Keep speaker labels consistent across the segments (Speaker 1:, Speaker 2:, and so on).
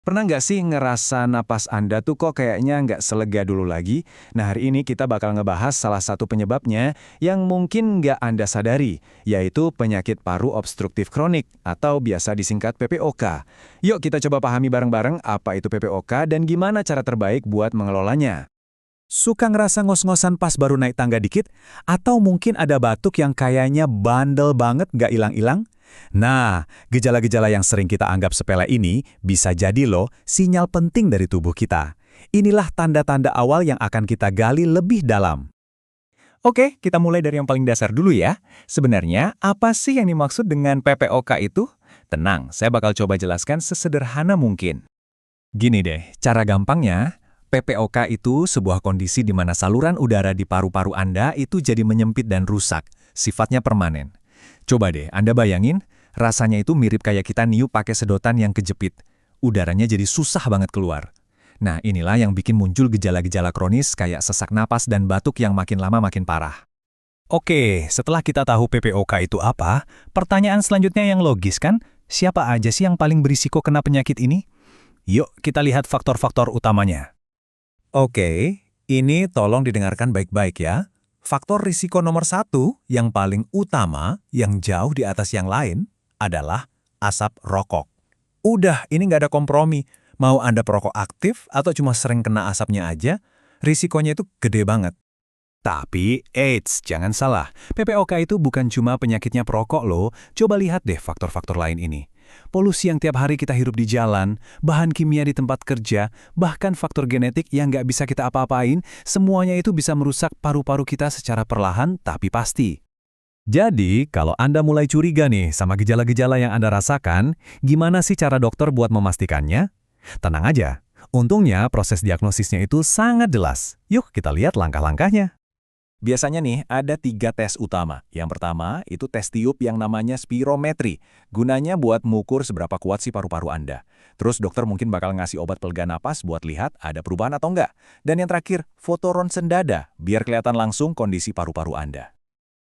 Speaker 1: Pernah nggak sih ngerasa napas Anda tuh kok kayaknya nggak selega dulu lagi? Nah, hari ini kita bakal ngebahas salah satu penyebabnya yang mungkin nggak Anda sadari, yaitu penyakit paru obstruktif kronik atau biasa disingkat PPOK. Yuk kita coba pahami bareng-bareng apa itu PPOK dan gimana cara terbaik buat mengelolanya.
Speaker 2: Suka ngerasa ngos-ngosan pas baru naik tangga dikit? Atau mungkin ada batuk yang kayaknya bandel banget nggak hilang-hilang? Nah, gejala-gejala yang sering kita anggap sepele ini bisa jadi loh sinyal penting dari tubuh kita. Inilah tanda-tanda awal yang akan kita gali lebih dalam.
Speaker 3: Oke, kita mulai dari yang paling dasar dulu ya. Sebenarnya, apa sih yang dimaksud dengan PPOK itu? Tenang, saya bakal coba jelaskan sesederhana mungkin. Gini deh, cara gampangnya, PPOK itu sebuah kondisi di mana saluran udara di paru-paru Anda itu jadi menyempit dan rusak, sifatnya permanen. Coba deh, Anda bayangin, rasanya itu mirip kayak kita niup pakai sedotan yang kejepit. Udaranya jadi susah banget keluar. Nah, inilah yang bikin muncul gejala-gejala kronis kayak sesak napas dan batuk yang makin lama makin parah.
Speaker 2: Oke, setelah kita tahu PPOK itu apa, pertanyaan selanjutnya yang logis kan, siapa aja sih yang paling berisiko kena penyakit ini? Yuk, kita lihat faktor-faktor utamanya. Oke, ini tolong didengarkan baik-baik ya. Faktor risiko nomor satu yang paling utama, yang jauh di atas yang lain, adalah asap rokok. Udah, ini nggak ada kompromi. Mau Anda perokok aktif atau cuma sering kena asapnya aja, risikonya itu gede banget. Tapi, eits, jangan salah. PPOK itu bukan cuma penyakitnya perokok loh. Coba lihat deh faktor-faktor lain ini. Polusi yang tiap hari kita hirup di jalan, bahan kimia di tempat kerja, bahkan faktor genetik yang nggak bisa kita apa-apain, semuanya itu bisa merusak paru-paru kita secara perlahan tapi pasti. Jadi, kalau Anda mulai curiga nih sama gejala-gejala yang Anda rasakan, gimana sih cara dokter buat memastikannya? Tenang aja, untungnya proses diagnosisnya itu sangat jelas. Yuk kita lihat langkah-langkahnya.
Speaker 3: Biasanya nih, ada 3 tes utama. Yang pertama, itu tes tiup yang namanya spirometri. Gunanya buat mengukur seberapa kuat si paru-paru Anda. Terus dokter mungkin bakal ngasih obat pelega napas buat lihat ada perubahan atau enggak. Dan yang terakhir, foto ronsen dada, biar kelihatan langsung kondisi paru-paru Anda.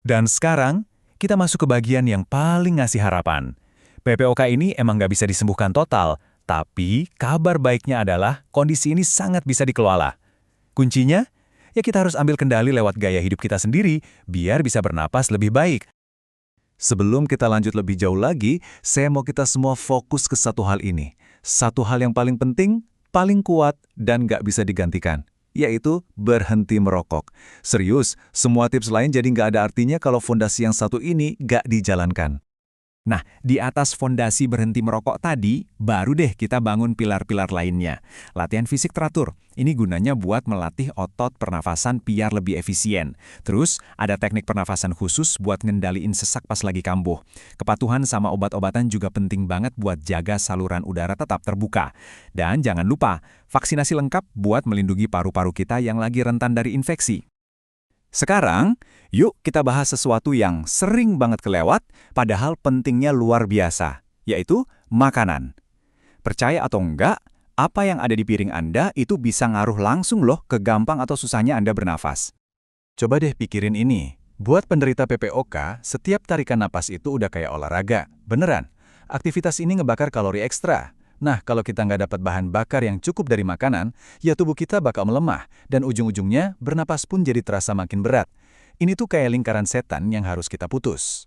Speaker 3: Dan sekarang, kita masuk ke bagian yang paling ngasih harapan. PPOK ini emang nggak bisa disembuhkan total, tapi kabar baiknya adalah kondisi ini sangat bisa dikelola. Kuncinya, ya kita harus ambil kendali lewat gaya hidup kita sendiri, biar bisa bernapas lebih baik. Sebelum kita lanjut lebih jauh lagi, saya mau kita semua fokus ke satu hal ini. Satu hal yang paling penting, paling kuat, dan nggak bisa digantikan, yaitu berhenti merokok. Serius, semua tips lain jadi nggak ada artinya kalau fondasi yang satu ini nggak dijalankan.
Speaker 1: Nah, di atas fondasi berhenti merokok tadi, baru deh kita bangun pilar-pilar lainnya. Latihan fisik teratur. Ini gunanya buat melatih otot pernafasan biar lebih efisien. Terus, ada teknik pernafasan khusus buat ngendaliin sesak pas lagi kambuh. Kepatuhan sama obat-obatan juga penting banget buat jaga saluran udara tetap terbuka. Dan jangan lupa, vaksinasi lengkap buat melindungi paru-paru kita yang lagi rentan dari infeksi. Sekarang, yuk kita bahas sesuatu yang sering banget kelewat, padahal pentingnya luar biasa, yaitu makanan. Percaya atau enggak, apa yang ada di piring Anda itu bisa ngaruh langsung loh ke gampang atau susahnya Anda bernafas. Coba deh pikirin ini. Buat penderita PPOK, setiap tarikan napas itu udah kayak olahraga. Beneran, aktivitas ini ngebakar kalori ekstra. Nah, kalau kita nggak dapat bahan bakar yang cukup dari makanan, ya tubuh kita bakal melemah, dan ujung-ujungnya bernapas pun jadi terasa makin berat. Ini tuh kayak lingkaran setan yang harus kita putus.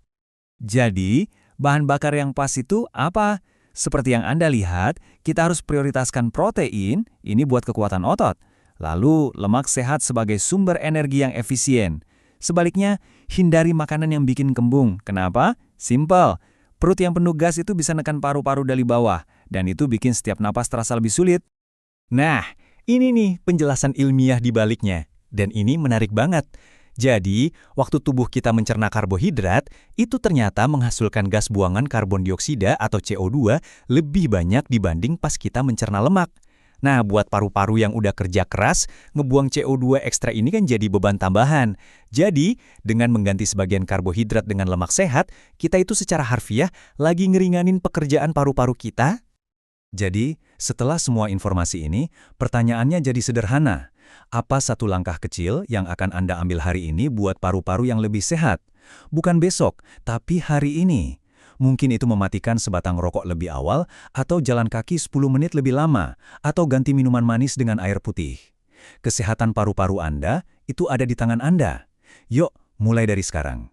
Speaker 2: Jadi, bahan bakar yang pas itu apa? Seperti yang Anda lihat, kita harus prioritaskan protein, ini buat kekuatan otot. Lalu, lemak sehat sebagai sumber energi yang efisien. Sebaliknya, hindari makanan yang bikin kembung. Kenapa? Simple. Perut yang penuh gas itu bisa nekan paru-paru dari bawah, dan itu bikin setiap napas terasa lebih sulit. Nah, ini nih penjelasan ilmiah di baliknya. Dan ini menarik banget. Jadi, waktu tubuh kita mencerna karbohidrat, itu ternyata menghasilkan gas buangan karbon dioksida atau CO2 lebih banyak dibanding pas kita mencerna lemak. Nah, buat paru-paru yang udah kerja keras, ngebuang CO2 ekstra ini kan jadi beban tambahan. Jadi, dengan mengganti sebagian karbohidrat dengan lemak sehat, kita itu secara harfiah lagi ngeringanin pekerjaan paru-paru kita. Jadi, setelah semua informasi ini, pertanyaannya jadi sederhana. Apa satu langkah kecil yang akan Anda ambil hari ini buat paru-paru yang lebih sehat? Bukan besok, tapi hari ini. Mungkin itu mematikan sebatang rokok lebih awal, atau jalan kaki 10 menit lebih lama, atau ganti minuman manis dengan air putih. Kesehatan paru-paru Anda itu ada di tangan Anda. Yuk, mulai dari sekarang.